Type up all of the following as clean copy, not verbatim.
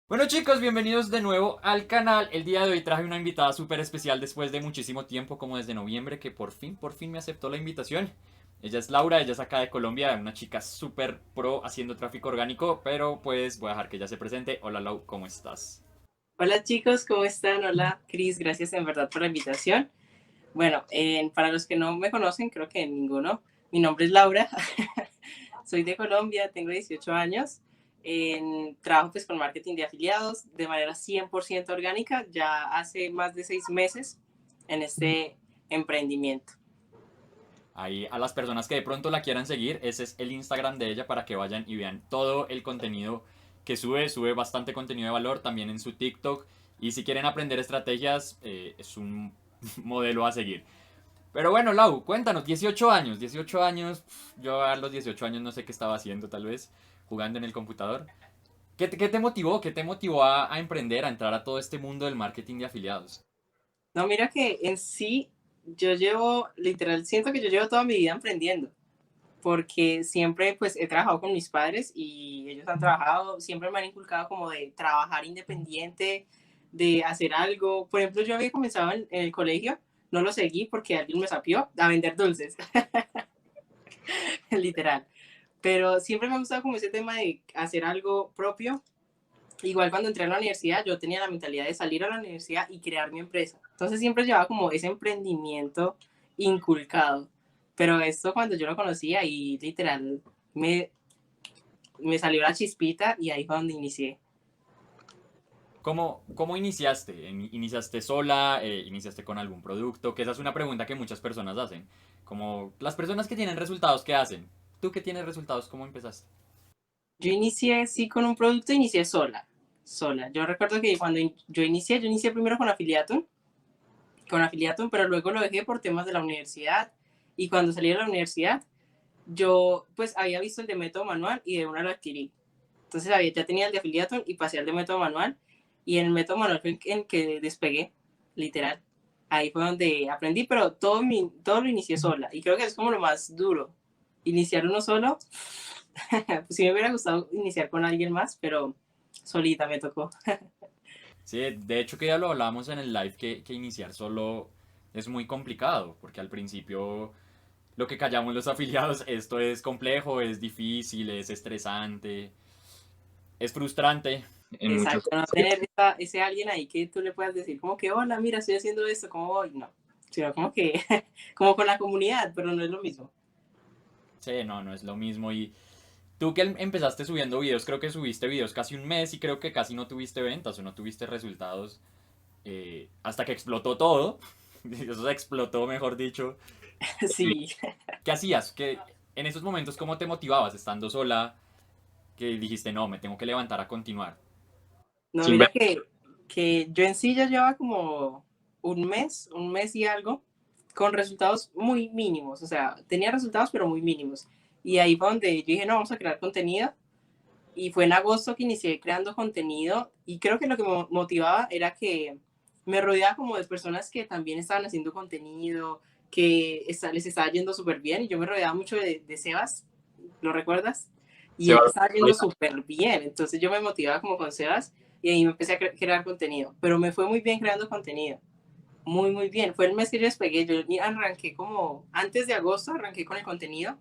Bueno chicos, bienvenidos de nuevo al canal. El día de hoy traje una invitada súper especial después de muchísimo tiempo, como desde noviembre, que por fin me aceptó la invitación. Ella es Laura, ella es acá de Colombia, una chica súper pro haciendo tráfico orgánico, pero pues voy a dejar que ella se presente. Hola Lau, ¿cómo estás? Hola chicos, ¿cómo están? Hola Cris, gracias en verdad por la invitación. Bueno, para los que no me conocen, creo que ninguno, mi nombre es Laura, soy de Colombia, tengo 18 años, trabajo pues con marketing de afiliados de manera 100% orgánica, ya hace más de 6 meses en este emprendimiento. Ahí a las personas que de pronto la quieran seguir, ese es el Instagram de ella para que vayan y vean todo el contenido que sube bastante contenido de valor también en su TikTok. Y si quieren aprender estrategias, es un modelo a seguir. Pero bueno, Lau, cuéntanos, 18 años, yo a los 18 años no sé qué estaba haciendo tal vez, jugando en el computador. ¿Qué te motivó? ¿Qué te motivó a emprender, a entrar a todo este mundo del marketing de afiliados? No, mira que en sí yo llevo, literal, siento que yo llevo toda mi vida emprendiendo, porque siempre pues he trabajado con mis padres y ellos han trabajado, siempre me han inculcado como de trabajar independiente, de hacer algo. Por ejemplo, yo había comenzado en el colegio, no lo seguí porque alguien me sapió a vender dulces, literal. Pero siempre me ha gustado como ese tema de hacer algo propio. Igual cuando entré a la universidad, yo tenía la mentalidad de salir a la universidad y crear mi empresa. Entonces siempre llevaba como ese emprendimiento inculcado. Pero esto cuando yo lo conocía y literal me, me salió la chispita y ahí fue donde inicié. ¿Cómo iniciaste? ¿Iniciaste sola? ¿Iniciaste con algún producto? Que esa es una pregunta que muchas personas hacen. Como las personas que tienen resultados, ¿qué hacen? ¿Tú que tienes resultados, cómo empezaste? Yo inicié, sí, con un producto, inicié sola. Yo recuerdo que cuando yo inicié primero con Affiliatum, pero luego lo dejé por temas de la universidad. Y cuando salí de la universidad, yo pues había visto el de método manual y de una lo adquirí. Entonces ya tenía el de Affiliatum y pasé al de método manual. Y en el método manual fue en que despegué, literal. Ahí fue donde aprendí, pero todo lo inicié sola. Y creo que es como lo más duro. Iniciar uno solo. Pues sí me hubiera gustado iniciar con alguien más, pero solita me tocó. Sí, de hecho que ya lo hablábamos en el live que iniciar solo es muy complicado, porque al principio lo que callamos los afiliados, esto es complejo, es difícil, es estresante, es frustrante en muchos Exacto, no aspectos. tener ese alguien ahí que tú le puedas decir como que, hola, mira, estoy haciendo esto, ¿cómo voy? No, sino como que, como con la comunidad, pero no es lo mismo. Sí, no es lo mismo. Y tú que empezaste subiendo videos, creo que subiste videos casi un mes y creo que casi no tuviste ventas o no tuviste resultados hasta que explotó todo. Eso se explotó, mejor dicho. Sí, ¿Qué hacías? En esos momentos, ¿cómo te motivabas estando sola? Que dijiste, no, me tengo que levantar a continuar. no, Sin ver. mira que yo en sí ya llevaba como un mes y algo, con resultados muy mínimos, o sea, tenía resultados pero muy mínimos. Y ahí fue donde yo dije, no, vamos a crear contenido. Y fue en agosto que inicié creando contenido y creo que lo que me motivaba era que me rodeaba como de personas que también estaban haciendo contenido, que les estaba yendo súper bien y yo me rodeaba mucho de Sebas, ¿lo recuerdas? Y Se él va. le estaba yendo súper bien, entonces yo me motivaba como con Sebas y ahí me empecé a crear contenido, pero me fue muy bien creando contenido, muy, muy bien. Fue el mes que yo despegué, yo arranqué como antes de agosto, arranqué con el contenido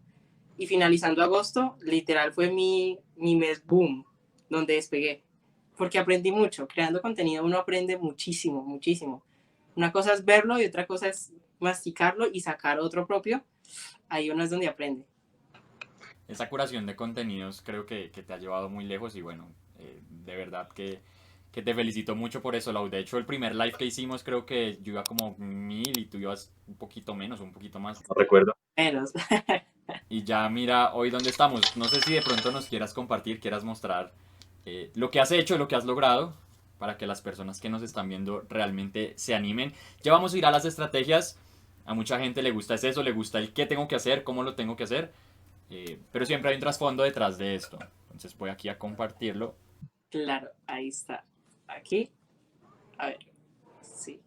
y finalizando agosto, literal fue mi mes boom, donde despegué. Porque aprendí mucho. Creando contenido uno aprende muchísimo, muchísimo. Una cosa es verlo y otra cosa es masticarlo y sacar otro propio. Ahí uno es donde aprende. Esa curación de contenidos creo que te ha llevado muy lejos y bueno, de verdad que te felicito mucho por eso, Lau. De hecho, el primer live que hicimos creo que yo iba como 1000 y tú ibas un poquito menos, un poquito más. No recuerdo. Menos. Y ya mira hoy dónde estamos. No sé si de pronto nos quieras compartir, quieras mostrar lo que has hecho, lo que has logrado, para que las personas que nos están viendo realmente se animen. Ya vamos a ir a las estrategias. A mucha gente le gusta es eso, le gusta el qué tengo que hacer, cómo lo tengo que hacer. Pero siempre hay un trasfondo detrás de esto. Entonces voy aquí a compartirlo. Claro, ahí está. Aquí, a ver, sí.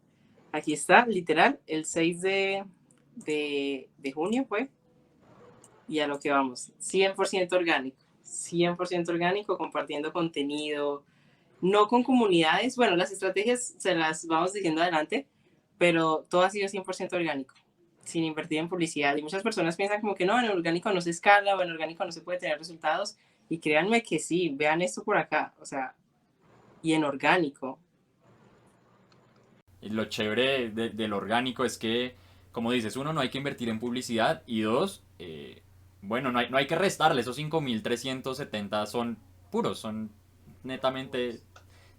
Aquí está, literal, el 6 de junio fue. y a lo que vamos, 100% orgánico, 100% orgánico, compartiendo contenido, no con comunidades, bueno, las estrategias se las vamos diciendo adelante, pero todo ha sido 100% orgánico, sin invertir en publicidad. Y muchas personas piensan como que no, en orgánico no se escala o en orgánico no se puede tener resultados. Y créanme que sí, vean esto por acá, o sea, y en orgánico. Y lo chévere del orgánico es que, como dices, uno, no hay que invertir en publicidad y dos, bueno, no hay que restarle, esos 5.370 son puros, son netamente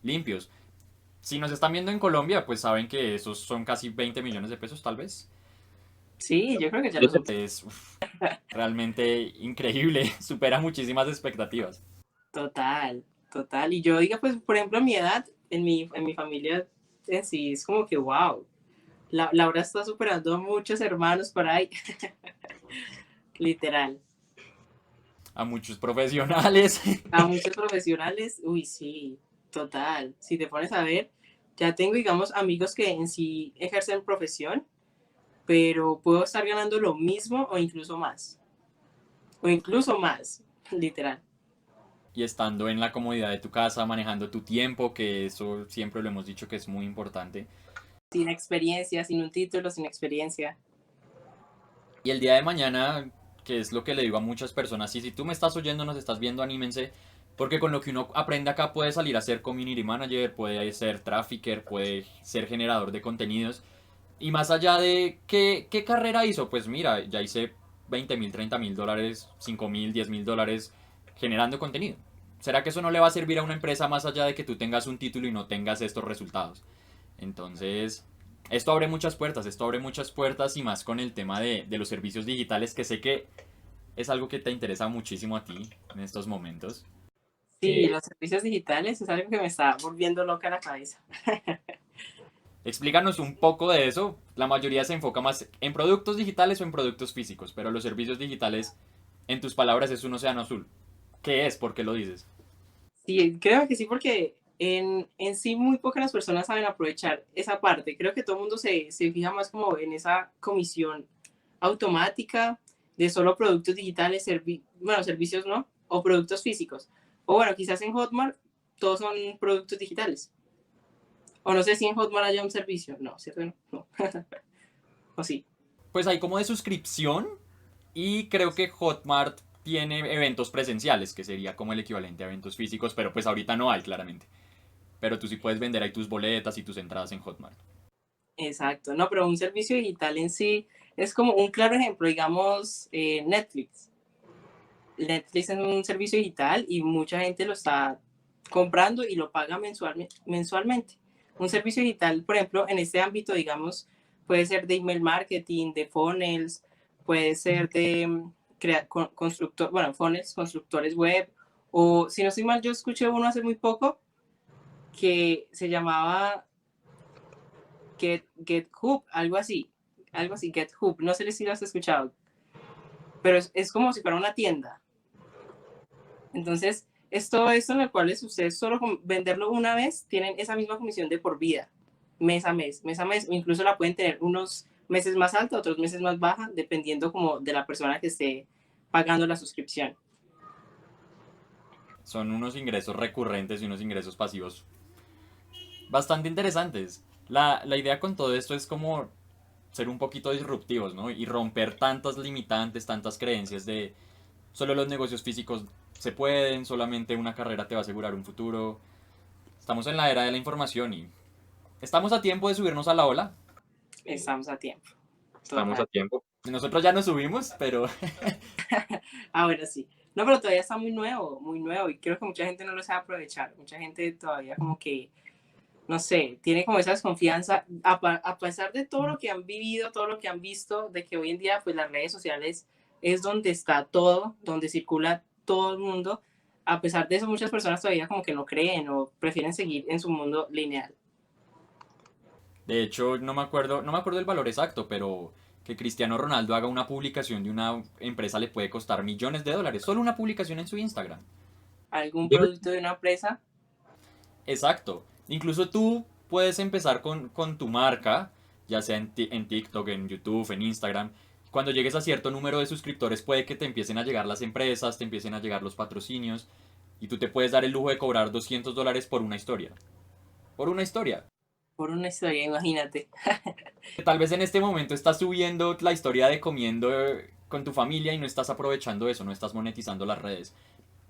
limpios. Si nos están viendo en Colombia, pues saben que esos son casi 20 millones de pesos tal vez. Sí, yo creo que ya lo supe. Es realmente increíble, supera muchísimas expectativas. Total, total. Y yo diga, pues, por ejemplo, a mi edad, en mi familia, en sí, es como que, wow, Laura está superando a muchos hermanos por ahí, literal. A muchos profesionales. A muchos profesionales, uy, sí, total. Si te pones a ver, ya tengo, digamos, amigos que en sí ejercen profesión, pero puedo estar ganando lo mismo o incluso más, literal. Y estando en la comodidad de tu casa, manejando tu tiempo, que eso siempre lo hemos dicho que es muy importante. Sin experiencia, sin un título, sin experiencia. Y el día de mañana, que es lo que le digo a muchas personas, y si tú me estás oyendo, nos estás viendo, anímense, porque con lo que uno aprende acá puede salir a ser community manager, puede ser trafficker, puede ser generador de contenidos. Y más allá de qué carrera hizo, pues mira, ya hice 20.000, 30.000 dólares, 5.000, 10.000 dólares generando contenido. ¿Será que eso no le va a servir a una empresa más allá de que tú tengas un título y no tengas estos resultados? Entonces, esto abre muchas puertas y más con el tema de los servicios digitales, que sé que es algo que te interesa muchísimo a ti en estos momentos. Sí, los servicios digitales es algo que me está volviendo loca la cabeza. Explícanos un poco de eso. La mayoría se enfoca más en productos digitales o en productos físicos, pero los servicios digitales, en tus palabras, es un océano azul. ¿Qué es? ¿Por qué lo dices? Sí, creo que sí, porque en sí muy pocas personas saben aprovechar esa parte. Creo que todo el mundo se fija más como en esa comisión automática de solo productos digitales, bueno, servicios no, o productos físicos. O bueno, quizás en Hotmart todos son productos digitales. O no sé si en Hotmart haya un servicio. No, ¿cierto? No. No. O sí. Pues hay como de suscripción y creo que Hotmart tiene eventos presenciales, que sería como el equivalente a eventos físicos, pero pues ahorita no hay, claramente. Pero tú sí puedes vender ahí tus boletas y tus entradas en Hotmart. Exacto. No, pero un servicio digital en sí es como un claro ejemplo, digamos, Netflix. Netflix es un servicio digital y mucha gente lo está comprando y lo paga mensualmente. Un servicio digital, por ejemplo, en este ámbito, digamos, puede ser de email marketing, de funnels, puede ser de bueno, funnels, constructores web, o si no estoy mal, yo escuché uno hace muy poco que se llamaba GetHub, algo así, GetHub, no sé si lo has escuchado, pero es como si fuera una tienda. Entonces, es todo esto en el cual ustedes solo con venderlo una vez tienen esa misma comisión de por vida, mes a mes, o incluso la pueden tener unos meses más alta, otros meses más baja, dependiendo como de la persona que esté pagando la suscripción. Son unos ingresos recurrentes y unos ingresos pasivos bastante interesantes. La idea con todo esto es como ser un poquito disruptivos, ¿no? Y romper tantas limitantes, tantas creencias de solo los negocios físicos se pueden, solamente una carrera te va a asegurar un futuro. Estamos en la era de la información y estamos a tiempo de subirnos a la ola. Estamos a tiempo, Estamos total. a tiempo. Nosotros ya nos subimos, pero Ah, bueno, sí. No, pero todavía está muy nuevo, y creo que mucha gente no lo sabe aprovechar. Mucha gente todavía como que no sé, tiene como esa desconfianza, a pesar de todo lo que han vivido, todo lo que han visto, de que hoy en día pues las redes sociales es donde está todo, donde circula todo el mundo, a pesar de eso muchas personas todavía como que no creen o prefieren seguir en su mundo lineal. de hecho no me acuerdo el valor exacto, pero que Cristiano Ronaldo haga una publicación de una empresa le puede costar millones de dólares, solo una publicación en su Instagram. Algún producto de una empresa, Exacto. Incluso tú puedes empezar con tu marca, ya sea en TikTok, en YouTube, en Instagram, cuando llegues a cierto número de suscriptores puede que te empiecen a llegar las empresas, te empiecen a llegar los patrocinios y tú te puedes dar el lujo de cobrar $200 por una historia. Por una historia. Por una historia, imagínate. Tal vez en este momento estás subiendo la historia de comiendo con tu familia y no estás aprovechando eso, no estás monetizando las redes.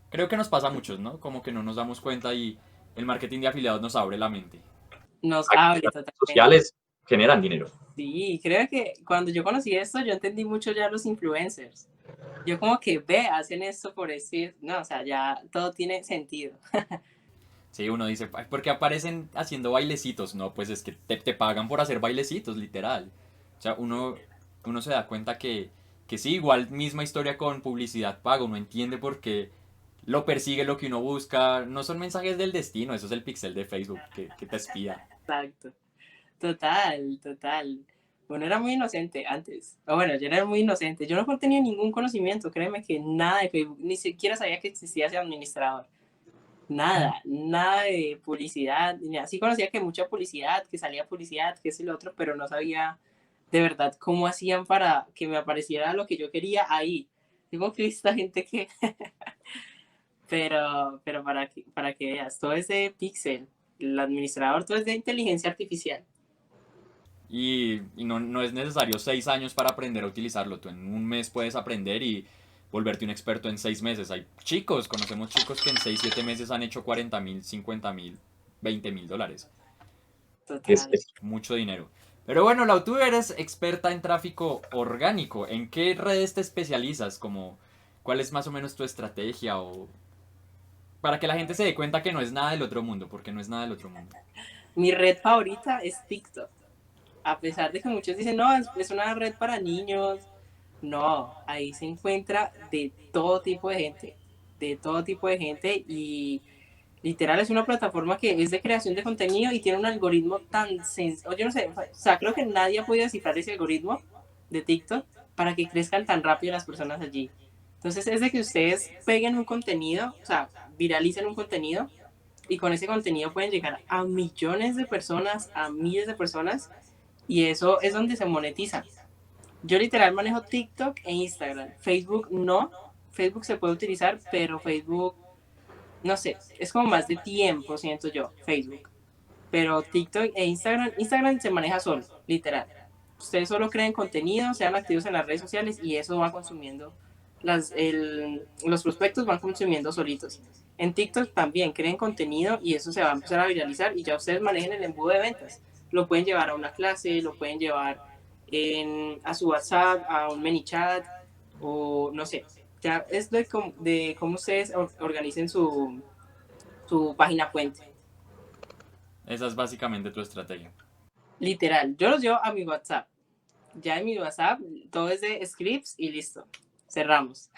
Creo que nos pasa a muchos, ¿no? Como que no nos damos cuenta y el marketing de afiliados nos abre la mente. Nos Exacto, abre las redes totalmente. sociales generan dinero. Sí, creo que cuando yo conocí esto, yo entendí mucho ya los influencers. Yo como que hacen esto por decir, no, o sea, ya todo tiene sentido. Sí, uno dice, "Ay, ¿por qué aparecen haciendo bailecitos?" No, pues es que te pagan por hacer bailecitos, literal. O sea, uno se da cuenta que sí, igual misma historia con publicidad paga, uno entiende por qué lo persigue lo que uno busca. No son mensajes del destino, eso es el pixel de Facebook que te espía. Exacto. Total, total. Bueno, era muy inocente antes. O bueno, yo era muy inocente. Yo no tenía ningún conocimiento, créeme que nada de Facebook, ni siquiera sabía que existía ese administrador. Nada, nada de publicidad. Ni nada. Sí conocía que mucha publicidad, que salía publicidad, que es el otro, pero no sabía de verdad cómo hacían para que me apareciera lo que yo quería ahí. Digo que esta gente que... pero para que veas, todo es de Pixel, el administrador, todo es de inteligencia artificial. Y no es necesario 6 años para aprender a utilizarlo. Tú en un mes puedes aprender y volverte un experto en 6 meses. Hay chicos, conocemos chicos que en 6, 7 meses han hecho 40.000, 50.000, $20.000. Es, Total. es- Mucho dinero. Pero bueno, Lau, tú eres experta en tráfico orgánico. ¿En qué redes te especializas? Como, ¿cuál es más o menos tu estrategia? O para que la gente se dé cuenta que no es nada del otro mundo, porque no es nada del otro mundo. Mi red favorita es TikTok. A pesar de que muchos dicen, no, es una red para niños. No, ahí se encuentra de todo tipo de gente. De todo tipo de gente. Y literal es una plataforma que es de creación de contenido y tiene un algoritmo tan sencillo. Yo no sé, o sea, creo que nadie ha podido descifrar ese algoritmo de TikTok para que crezcan tan rápido las personas allí. Entonces es de que ustedes peguen un contenido, o sea, viralicen un contenido y con ese contenido pueden llegar a millones de personas, a miles de personas y eso es donde se monetiza. Yo literal manejo TikTok e Instagram. Facebook no. Facebook se puede utilizar, pero Facebook, no sé, es como más de tiempo, siento yo, Facebook. Pero TikTok e Instagram se maneja solo, literal. Ustedes solo creen contenido, sean activos en las redes sociales y eso va consumiendo, los prospectos van consumiendo solitos. En TikTok también creen contenido y eso se va a empezar a viralizar y ya ustedes manejen el embudo de ventas. Lo pueden llevar a una clase, lo pueden llevar a su WhatsApp, a un ManyChat o no sé. Ya es de cómo ustedes organicen su página fuente. Esa es básicamente tu estrategia. Literal, yo los llevo a mi WhatsApp. Ya en mi WhatsApp todo es de scripts y listo. Cerramos.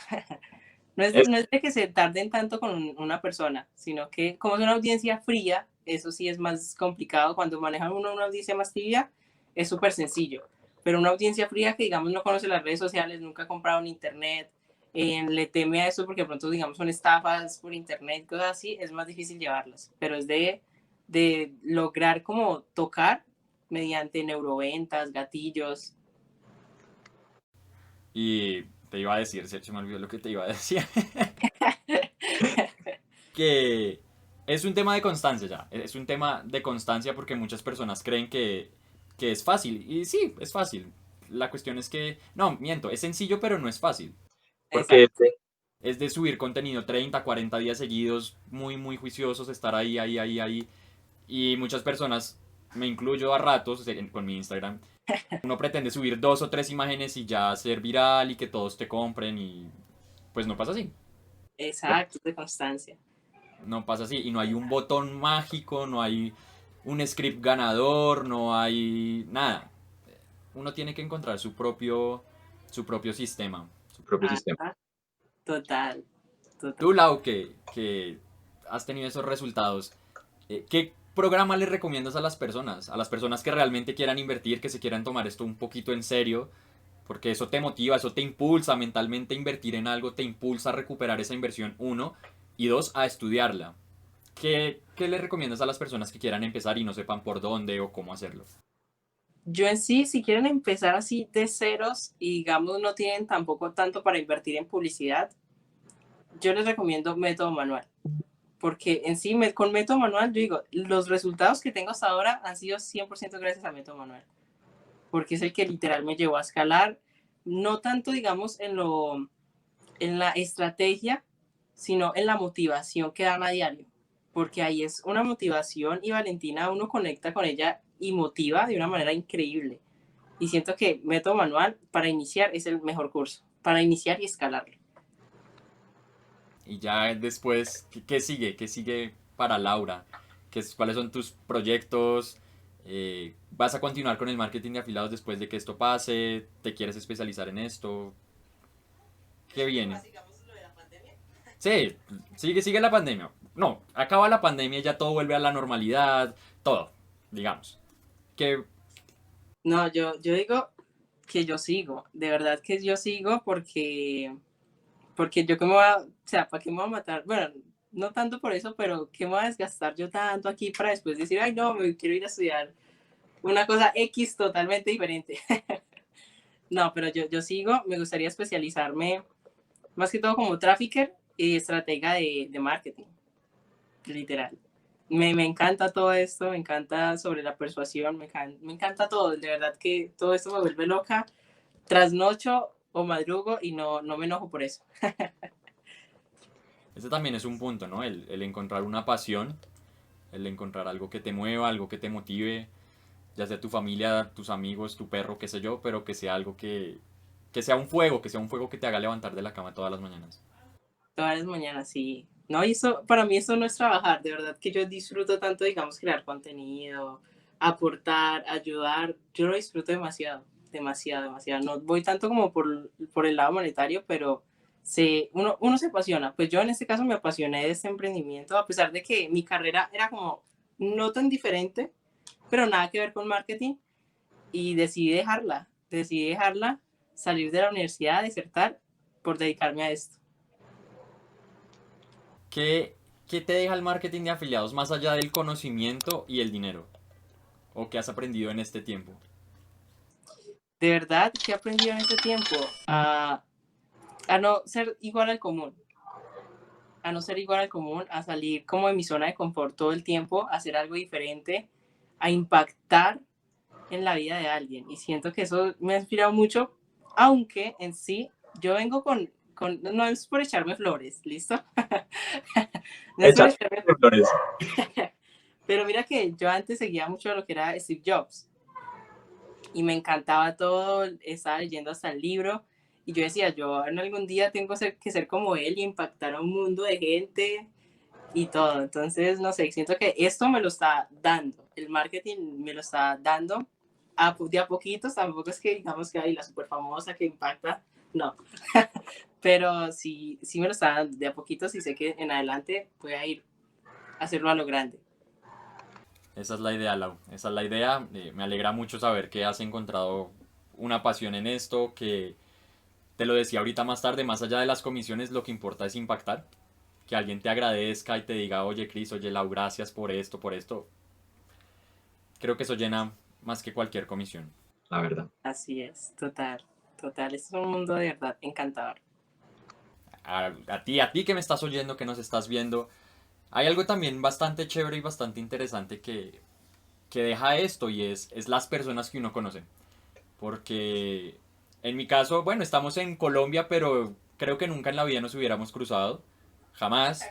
es- No es de que se tarden tanto con una persona, sino que como es una audiencia fría, eso sí es más complicado. Cuando manejan uno una audiencia más tibia, es súper sencillo. Pero una audiencia fría que, digamos, no conoce las redes sociales, nunca ha comprado en internet, le teme a eso porque de pronto, digamos, son estafas por internet, cosas así, es más difícil llevarlas. Pero es de lograr como tocar mediante neuroventas, gatillos. Y te iba a decir, se me olvidó lo que te iba a decir. Que es un tema de constancia ya. Es un tema de constancia porque muchas personas creen que es fácil. Y sí, es fácil. La cuestión es que... No, miento, es sencillo pero no es fácil. porque Exacto. Es de subir contenido 30, 40 días seguidos, muy, muy juiciosos, estar ahí, ahí, ahí, ahí. Y muchas personas, me incluyo a ratos con mi Instagram, uno pretende subir 2 o 3 imágenes y ya ser viral y que todos te compren y pues no pasa así. Exacto, de constancia. No pasa así. Y no hay un botón mágico, no hay un script ganador, no hay nada. Uno tiene que encontrar su propio sistema. su propio sistema. Ajá, total, total. Tú, Lau, que has tenido esos resultados, ¿qué programa le recomiendas a las personas? A las personas que realmente quieran invertir, que se quieran tomar esto un poquito en serio, porque eso te motiva, eso te impulsa mentalmente a invertir en algo, te impulsa a recuperar esa inversión, uno, y dos, a estudiarla. ¿Qué le recomiendas a las personas que quieran empezar y no sepan por dónde o cómo hacerlo? Yo en sí, si quieren empezar así de ceros y digamos no tienen tampoco tanto para invertir en publicidad, yo les recomiendo método manual. Porque en sí, con método manual, yo digo, los resultados que tengo hasta ahora han sido 100% gracias a método manual. Porque es el que literal me llevó a escalar, no tanto, digamos, en la estrategia, sino en la motivación que dan a diario. Porque ahí es una motivación y Valentina, uno conecta con ella y motiva de una manera increíble. Y siento que método manual para iniciar es el mejor curso, para iniciar y escalarlo. Y ya después, ¿qué sigue? ¿Qué sigue para Laura? ¿Cuáles son tus proyectos? ¿Vas a continuar con el marketing de afiliados después de que esto pase? ¿Te quieres especializar en esto? ¿Qué viene? Sí, sigue la pandemia. No, acaba la pandemia y ya todo vuelve a la normalidad, todo, digamos. Que No, yo digo que yo sigo, de verdad que yo sigo porque yo que me voy a, o sea, ¿para qué me voy a matar? Bueno, no tanto por eso, pero ¿qué me voy a desgastar yo tanto aquí para después decir, ay, no, me quiero ir a estudiar una cosa X totalmente diferente? No, pero yo sigo, me gustaría especializarme más que todo como trafficker y estratega de marketing, literal. Me encanta todo esto, me encanta sobre la persuasión, me encanta todo, de verdad que todo esto me vuelve loca, trasnocho o madrugo y no me enojo por eso. ese también es un punto, ¿no? El encontrar una pasión, el encontrar algo que te mueva, algo que te motive, ya sea tu familia, tus amigos, tu perro, qué sé yo, pero que sea algo que sea un fuego, que sea un fuego que te haga levantar de la cama todas las mañanas. Todas las mañanas, sí. No, y eso, para mí eso no es trabajar, de verdad que yo disfruto tanto, digamos, crear contenido, aportar, ayudar, yo lo disfruto demasiado, demasiado, demasiado. No voy tanto como por el lado monetario, pero uno se apasiona. Pues yo en este caso me apasioné de este emprendimiento, a pesar de que mi carrera era como no tan diferente, pero nada que ver con marketing, y decidí dejarla, salir de la universidad, desertar, por dedicarme a esto. ¿Qué, ¿Qué te deja el marketing de afiliados más allá del conocimiento y el dinero? ¿O qué has aprendido en este tiempo? De verdad, ¿qué he aprendido en este tiempo? A no ser igual al común, a no ser igual al común, a salir como de mi zona de confort todo el tiempo, a hacer algo diferente, a impactar en la vida de alguien. Y siento que eso me ha inspirado mucho, aunque en sí yo vengo no es por echarme flores, ¿listo? No es por Échale echarme flores. pero mira que yo antes seguía mucho lo que era Steve Jobs y me encantaba todo, estaba leyendo hasta el libro y yo decía, yo en algún día tengo que ser como él y impactar a un mundo de gente y todo. Entonces, no sé, siento que esto me lo está dando, el marketing me lo está dando de a poquitos, tampoco es que digamos que hay la súper famosa que impacta, no, pero sí, sí me lo está dando de a poquitos y sé que en adelante voy a ir a hacerlo a lo grande. Esa es la idea, Lau. Esa es la idea. Me alegra mucho saber que has encontrado una pasión en esto, que te lo decía ahorita más tarde, más allá de las comisiones, lo que importa es impactar. Que alguien te agradezca y te diga, oye Cris, oye Lau, gracias por esto, por esto. Creo que eso llena más que cualquier comisión. La verdad. Así es, total, total, es un mundo de verdad encantador. A ti que me estás oyendo, que nos estás viendo, hay algo también bastante chévere y bastante interesante que deja esto y es las personas que uno conoce. Porque en mi caso, bueno, estamos en Colombia, pero creo que nunca en la vida nos hubiéramos cruzado. Jamás.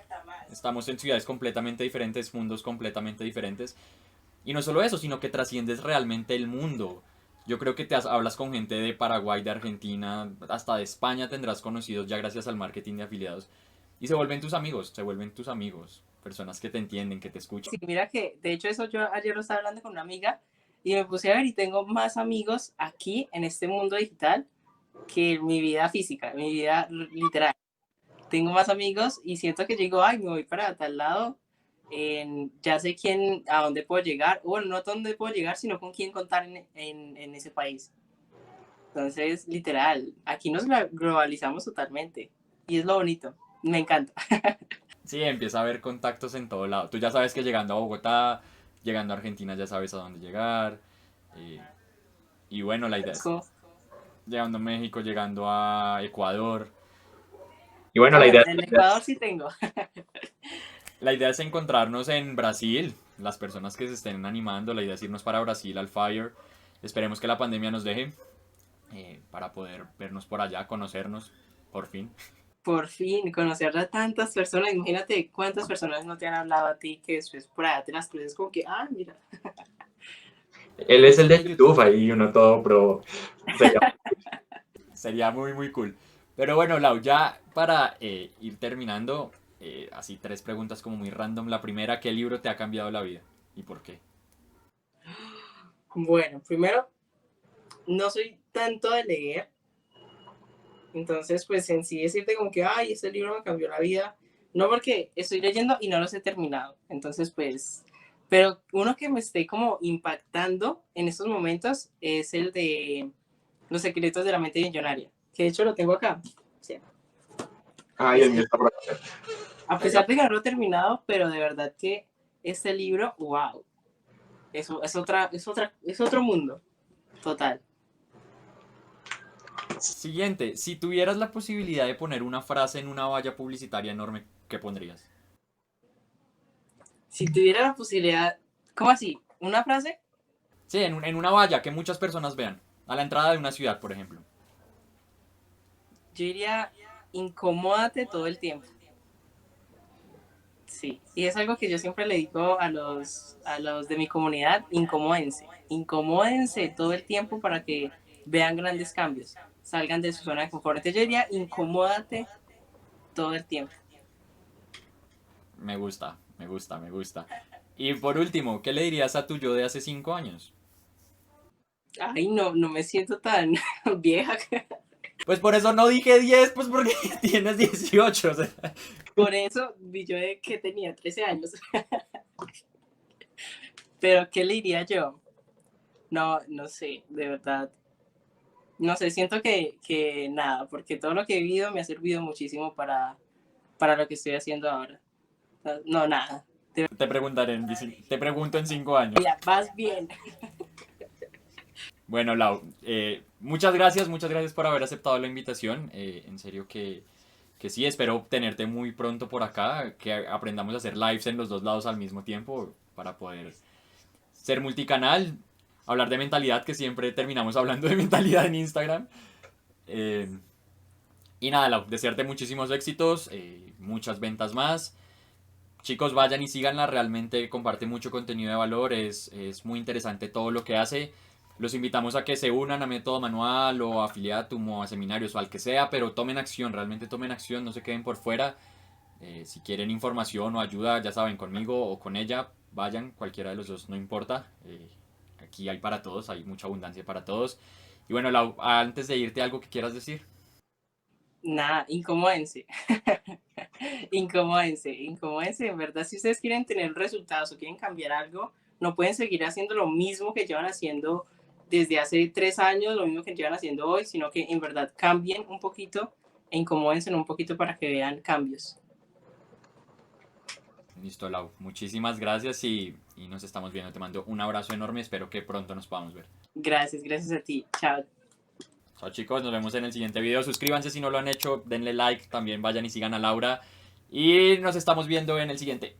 Estamos en ciudades completamente diferentes, mundos completamente diferentes. Y no solo eso, sino que trasciendes realmente el mundo. Yo creo que hablas con gente de Paraguay, de Argentina, hasta de España tendrás conocidos ya gracias al marketing de afiliados. Y se vuelven tus amigos, se vuelven tus amigos. Personas que te entienden, que te escuchan. Sí, mira que de hecho eso yo ayer lo estaba hablando con una amiga y me puse a ver y tengo más amigos aquí en este mundo digital que en mi vida física, mi vida literal. Tengo más amigos y siento que digo, ay, me voy para tal lado, ya sé quién, a dónde puedo llegar, o bueno, no a dónde puedo llegar, sino con quién contar en ese país. Entonces, literal, aquí nos globalizamos totalmente y es lo bonito, me encanta. Sí, empieza a haber contactos en todo lado. Tú ya sabes que llegando a Bogotá, llegando a Argentina ya sabes a dónde llegar. eh, Y bueno, la idea es ¿Cómo? llegando a México, llegando a Ecuador. Y bueno, Ah, la bueno, idea en Ecuador sí tengo. La idea es encontrarnos en Brasil, las personas que se estén animando, la idea es irnos para Brasil al Fire. Esperemos que la pandemia nos deje para poder vernos por allá, conocernos, por fin. Por fin, conocer a tantas personas. Imagínate cuántas personas no te han hablado a ti que después por allá te las cruces como que, ah, mira. él es el de YouTube, ahí uno todo pro. Sería- Sería muy, muy cool. Pero bueno, Lau, ya para ir terminando, así 3 preguntas como muy random. La primera, ¿qué libro te ha cambiado la vida? ¿Y por qué? Bueno, primero, no soy tanto de leer. Entonces, pues en sí decirte como que, ay, este libro me cambió la vida. No porque estoy leyendo y no los he terminado. Entonces, pues, pero uno que me esté como impactando en estos momentos es el de Los secretos de la mente millonaria. Que de hecho lo tengo acá. Sí. Ay, el mío está por acá. A pesar de que no lo he terminado, pero de verdad que este libro, wow, eso es otro mundo. Total. Siguiente, si tuvieras la posibilidad de poner una frase en una valla publicitaria enorme, ¿qué pondrías? Si tuviera la posibilidad, ¿cómo así? ¿Una frase? Sí, en una valla que muchas personas vean. A la entrada de una ciudad, por ejemplo. Yo diría, incomódate todo el tiempo. Sí, y es algo que yo siempre le digo a los de mi comunidad, incomódense, incomódense todo el tiempo para que vean grandes cambios, salgan de su zona de confort. Entonces yo diría, incomódate todo el tiempo. Me gusta, me gusta, me gusta. Y por último, ¿qué le dirías a tu yo de hace 5 años? Ay, no, no me siento tan vieja. Pues por eso no dije 10, pues porque tienes 18. O sea. Por eso vi yo de que tenía 13 años. Pero, ¿qué le diría yo? No, no sé, de verdad. No sé, siento que nada, porque todo lo que he vivido me ha servido muchísimo para lo que estoy haciendo ahora. No, nada. Te preguntaré, te pregunto en 5 años. Ya, vas bien. Bueno, Lau, muchas gracias por haber aceptado la invitación. En serio que sí, espero tenerte muy pronto por acá, que aprendamos a hacer lives en los dos lados al mismo tiempo para poder ser multicanal, hablar de mentalidad, que siempre terminamos hablando de mentalidad en Instagram. Eh, y nada, Lau, desearte muchísimos éxitos, muchas ventas más. Chicos, vayan y síganla, realmente comparte mucho contenido de valor, es muy interesante todo lo que hace. Los invitamos a que se unan a Método Manual o a Afiliatum o a seminarios o al que sea, pero tomen acción, realmente tomen acción, no se queden por fuera. Si quieren información o ayuda, ya saben, conmigo o con ella, vayan, cualquiera de los dos, no importa. Aquí hay para todos, hay mucha abundancia para todos. Y bueno, Lau, antes de irte, ¿algo que quieras decir? Nada, incomódense. Incomódense, incomódense. En verdad, si ustedes quieren tener resultados o quieren cambiar algo, no pueden seguir haciendo lo mismo que llevan haciendo desde hace 3 años, lo mismo que llevan haciendo hoy, sino que en verdad cambien un poquito e incomódense un poquito para que vean cambios. Listo, Lau. Muchísimas gracias y nos estamos viendo. Te mando un abrazo enorme. Espero que pronto nos podamos ver. Gracias, gracias a ti. Chao. Chao chicos, nos vemos en el siguiente video. Suscríbanse si no lo han hecho, denle like, también vayan y sigan a Laura. Y nos estamos viendo en el siguiente.